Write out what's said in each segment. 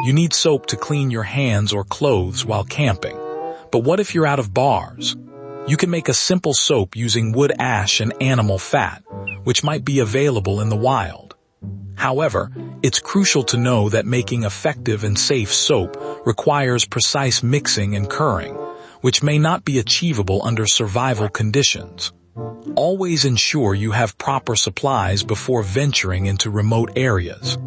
You need soap to clean your hands or clothes while camping. But what if you're out of bars? You can make a simple soap using wood ash and animal fat, which might be available in the wild. However, it's crucial to know that making effective and safe soap requires precise mixing and curing, which may not be achievable under survival conditions. Always ensure you have proper supplies before venturing into remote areas.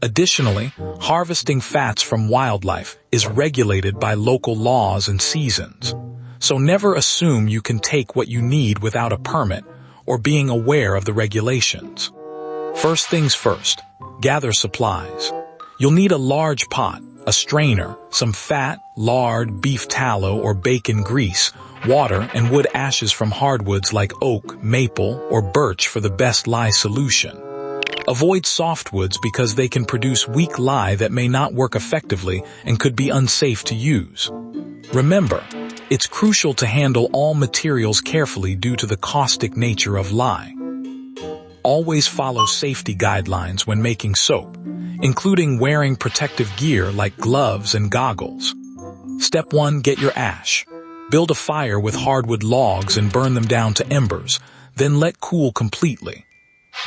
Additionally, harvesting fats from wildlife is regulated by local laws and seasons. So never assume you can take what you need without a permit or being aware of the regulations. First things first, gather supplies. You'll need a large pot, a strainer, some fat, lard, beef tallow or bacon grease, water, and wood ashes from hardwoods like oak, maple, or birch for the best lye solution. Avoid softwoods because they can produce weak lye that may not work effectively and could be unsafe to use. Remember, it's crucial to handle all materials carefully due to the caustic nature of lye. Always follow safety guidelines when making soap, including wearing protective gear like gloves and goggles. Step 1. Get your ash. Build a fire with hardwood logs and burn them down to embers, then let cool completely.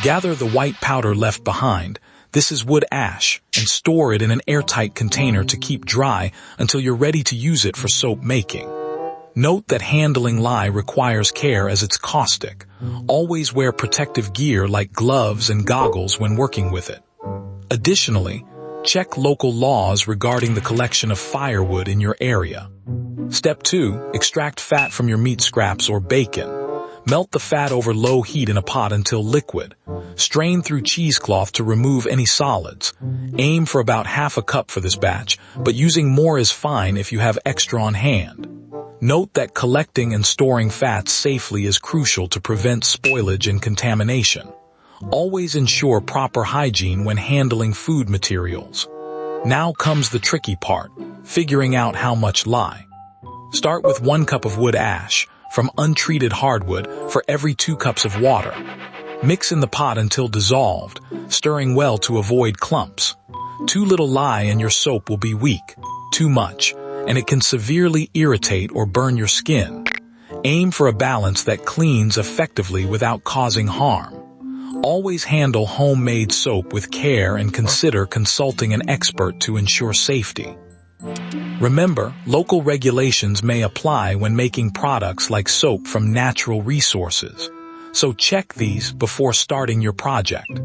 Gather the white powder left behind, this is wood ash, and store it in an airtight container to keep dry until you're ready to use it for soap making. Note that handling lye requires care as it's caustic. Always wear protective gear like gloves and goggles when working with it. Additionally, check local laws regarding the collection of firewood in your area. Step 2. Extract fat from your meat scraps or bacon. Melt the fat over low heat in a pot until liquid. Strain through cheesecloth to remove any solids. Aim for about half a cup for this batch, but using more is fine if you have extra on hand. Note that collecting and storing fats safely is crucial to prevent spoilage and contamination. Always ensure proper hygiene when handling food materials. Now comes the tricky part, figuring out how much lye. Start with 1 cup of wood ash from untreated hardwood for every 2 cups of water. Mix in the pot until dissolved, stirring well to avoid clumps. Too little lye and your soap will be weak. Too much, and it can severely irritate or burn your skin. Aim for a balance that cleans effectively without causing harm. Always handle homemade soap with care and consider consulting an expert to ensure safety. Remember, local regulations may apply when making products like soap from natural resources, so check these before starting your project.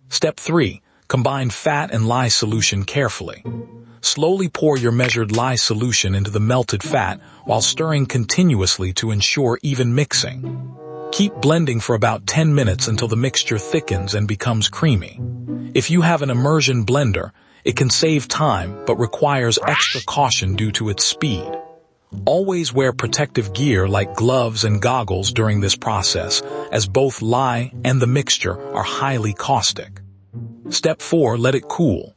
Step 3. Combine fat and lye solution carefully. Slowly pour your measured lye solution into the melted fat while stirring continuously to ensure even mixing. Keep blending for about 10 minutes until the mixture thickens and becomes creamy. If you have an immersion blender, it can save time but requires extra caution due to its speed. Always wear protective gear like gloves and goggles during this process, as both lye and the mixture are highly caustic. Step 4. Let it cool.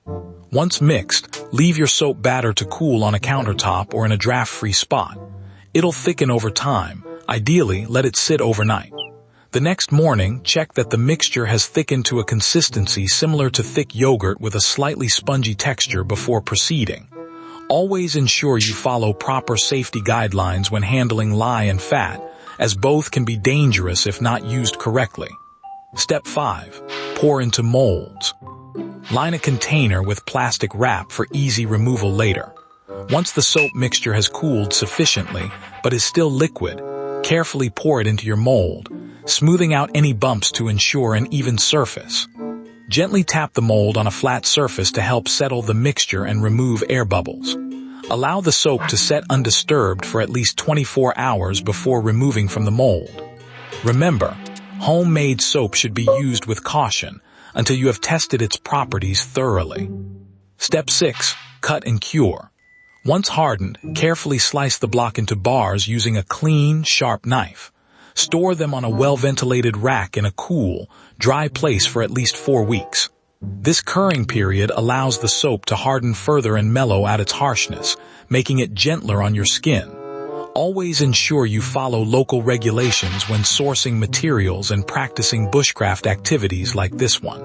Once mixed, leave your soap batter to cool on a countertop or in a draft-free spot. It'll thicken over time. Ideally, let it sit overnight. The next morning, check that the mixture has thickened to a consistency similar to thick yogurt with a slightly spongy texture before proceeding. Always ensure you follow proper safety guidelines when handling lye and fat, as both can be dangerous if not used correctly. Step 5. Pour into molds. Line a container with plastic wrap for easy removal later. Once the soap mixture has cooled sufficiently, but is still liquid, carefully pour it into your mold, smoothing out any bumps to ensure an even surface. Gently tap the mold on a flat surface to help settle the mixture and remove air bubbles. Allow the soap to set undisturbed for at least 24 hours before removing from the mold. Remember, homemade soap should be used with caution until you have tested its properties thoroughly. Step 6. Cut and cure. Once hardened, carefully slice the block into bars using a clean, sharp knife. Store them on a well-ventilated rack in a cool, dry place for at least 4 weeks. This curing period allows the soap to harden further and mellow out its harshness, making it gentler on your skin. Always ensure you follow local regulations when sourcing materials and practicing bushcraft activities like this one.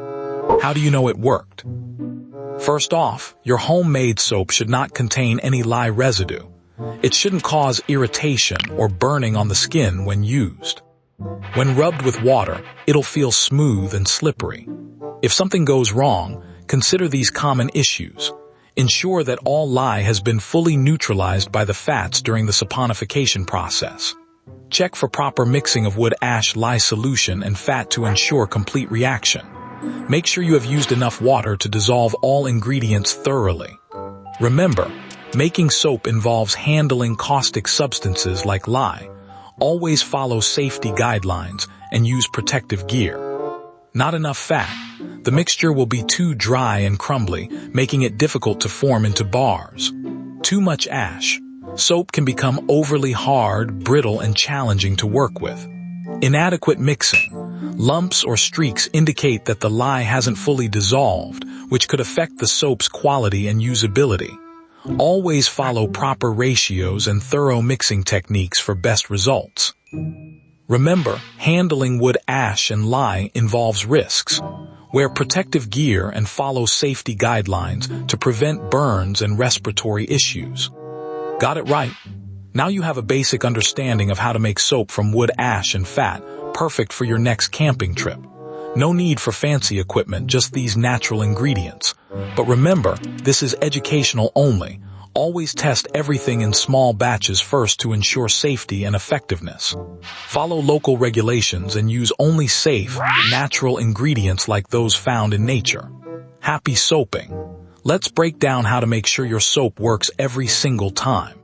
How do you know it worked? First off, your homemade soap should not contain any lye residue. It shouldn't cause irritation or burning on the skin when used. When rubbed with water, it'll feel smooth and slippery. If something goes wrong, consider these common issues. Ensure that all lye has been fully neutralized by the fats during the saponification process. Check for proper mixing of wood ash lye solution and fat to ensure complete reaction. Make sure you have used enough water to dissolve all ingredients thoroughly. Remember, making soap involves handling caustic substances like lye. Always follow safety guidelines and use protective gear. Not enough fat. The mixture will be too dry and crumbly, making it difficult to form into bars. Too much ash. Soap can become overly hard, brittle, and challenging to work with. Inadequate mixing. Lumps or streaks indicate that the lye hasn't fully dissolved, which could affect the soap's quality and usability. Always follow proper ratios and thorough mixing techniques for best results. Remember, handling wood ash and lye involves risks. Wear protective gear and follow safety guidelines to prevent burns and respiratory issues. Got it right? Now you have a basic understanding of how to make soap from wood ash and fat, perfect for your next camping trip. No need for fancy equipment, just these natural ingredients. But remember, this is educational only. Always test everything in small batches first to ensure safety and effectiveness. Follow local regulations and use only safe, natural ingredients like those found in nature. Happy soaping! Let's break down how to make sure your soap works every single time.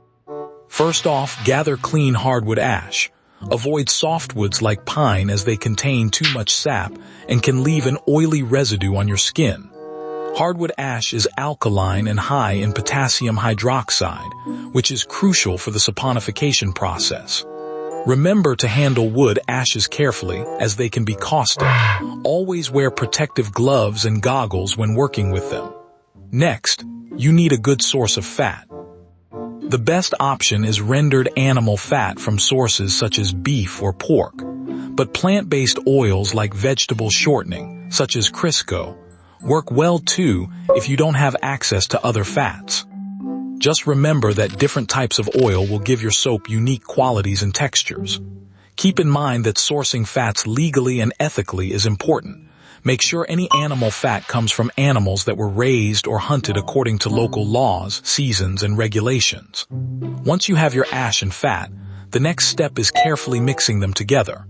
First off, gather clean hardwood ash. Avoid softwoods like pine as they contain too much sap and can leave an oily residue on your skin. Hardwood ash is alkaline and high in potassium hydroxide, which is crucial for the saponification process. Remember to handle wood ashes carefully as they can be caustic. Always wear protective gloves and goggles when working with them. Next, you need a good source of fat. The best option is rendered animal fat from sources such as beef or pork, but plant-based oils like vegetable shortening, such as Crisco, work well too if you don't have access to other fats. Just remember that different types of oil will give your soap unique qualities and textures. Keep in mind that sourcing fats legally and ethically is important. Make sure any animal fat comes from animals that were raised or hunted according to local laws, seasons, and regulations. Once you have your ash and fat, the next step is carefully mixing them together.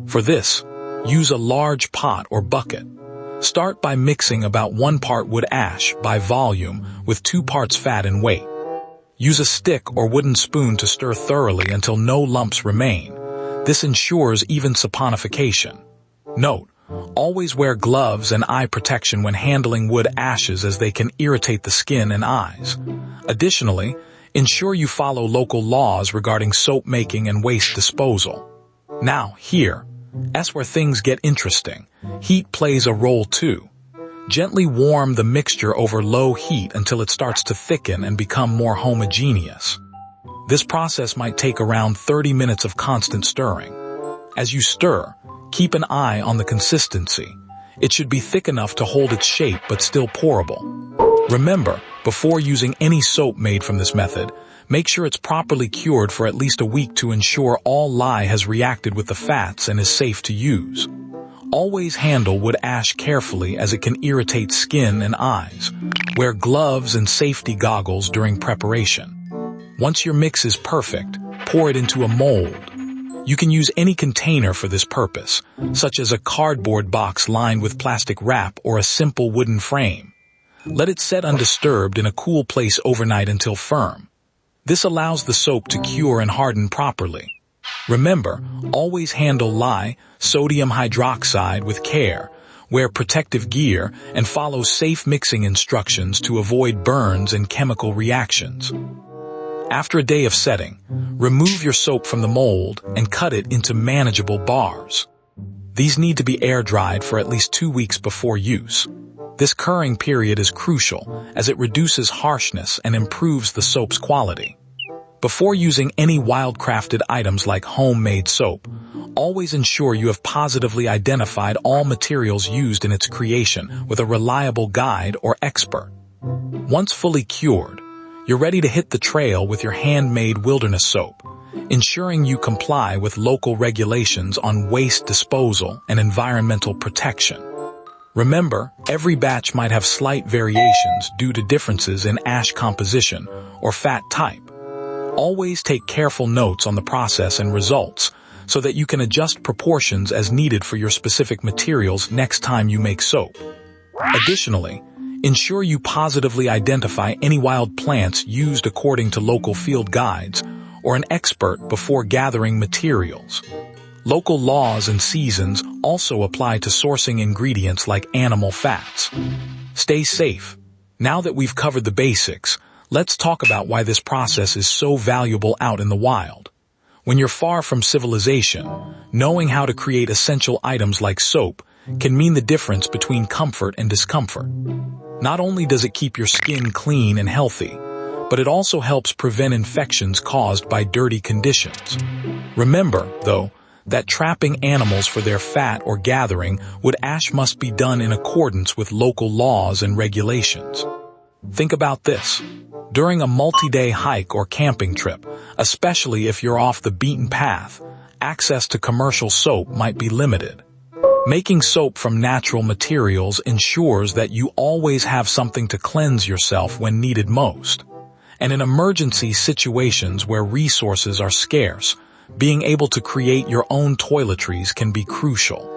For this, use a large pot or bucket. Start by mixing about 1 part wood ash by volume with 2 parts fat and weight. Use a stick or wooden spoon to stir thoroughly until no lumps remain. This ensures even saponification. Note, always wear gloves and eye protection when handling wood ashes as they can irritate the skin and eyes. Additionally, ensure you follow local laws regarding soap making and waste disposal. Now, here's where things get interesting. Heat plays a role too. Gently warm the mixture over low heat until it starts to thicken and become more homogeneous. This process might take around 30 minutes of constant stirring. As you stir, keep an eye on the consistency. It should be thick enough to hold its shape but still pourable. Remember, before using any soap made from this method, make sure it's properly cured for at least a week to ensure all lye has reacted with the fats and is safe to use. Always handle wood ash carefully as it can irritate skin and eyes. Wear gloves and safety goggles during preparation. Once your mix is perfect, pour it into a mold. You can use any container for this purpose, such as a cardboard box lined with plastic wrap or a simple wooden frame. Let it set undisturbed in a cool place overnight until firm. This allows the soap to cure and harden properly. Remember, always handle lye, sodium hydroxide with care, wear protective gear, and follow safe mixing instructions to avoid burns and chemical reactions. After a day of setting, remove your soap from the mold and cut it into manageable bars. These need to be air-dried for at least 2 weeks before use. This curing period is crucial as it reduces harshness and improves the soap's quality. Before using any wildcrafted items like homemade soap, always ensure you have positively identified all materials used in its creation with a reliable guide or expert. Once fully cured, you're ready to hit the trail with your handmade wilderness soap, ensuring you comply with local regulations on waste disposal and environmental protection. Remember, every batch might have slight variations due to differences in ash composition or fat type. Always take careful notes on the process and results so that you can adjust proportions as needed for your specific materials next time you make soap. Additionally, ensure you positively identify any wild plants used according to local field guides or an expert before gathering materials. Local laws and seasons also apply to sourcing ingredients like animal fats. Stay safe. Now that we've covered the basics, let's talk about why this process is so valuable out in the wild. When you're far from civilization, knowing how to create essential items like soap can mean the difference between comfort and discomfort. Not only does it keep your skin clean and healthy, but it also helps prevent infections caused by dirty conditions. Remember, though, that trapping animals for their fat or gathering wood ash must be done in accordance with local laws and regulations. Think about this. During a multi-day hike or camping trip, especially if you're off the beaten path, access to commercial soap might be limited. Making soap from natural materials ensures that you always have something to cleanse yourself when needed most. And in emergency situations where resources are scarce, being able to create your own toiletries can be crucial.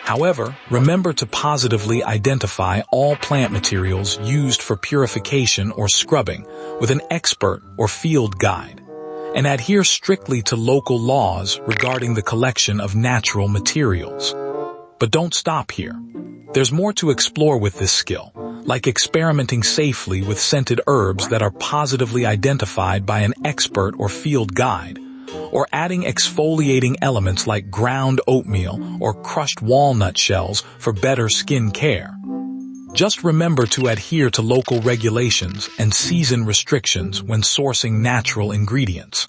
However, remember to positively identify all plant materials used for purification or scrubbing with an expert or field guide, and adhere strictly to local laws regarding the collection of natural materials. But don't stop here. There's more to explore with this skill, like experimenting safely with scented herbs that are positively identified by an expert or field guide, or adding exfoliating elements like ground oatmeal or crushed walnut shells for better skin care. Just remember to adhere to local regulations and season restrictions when sourcing natural ingredients.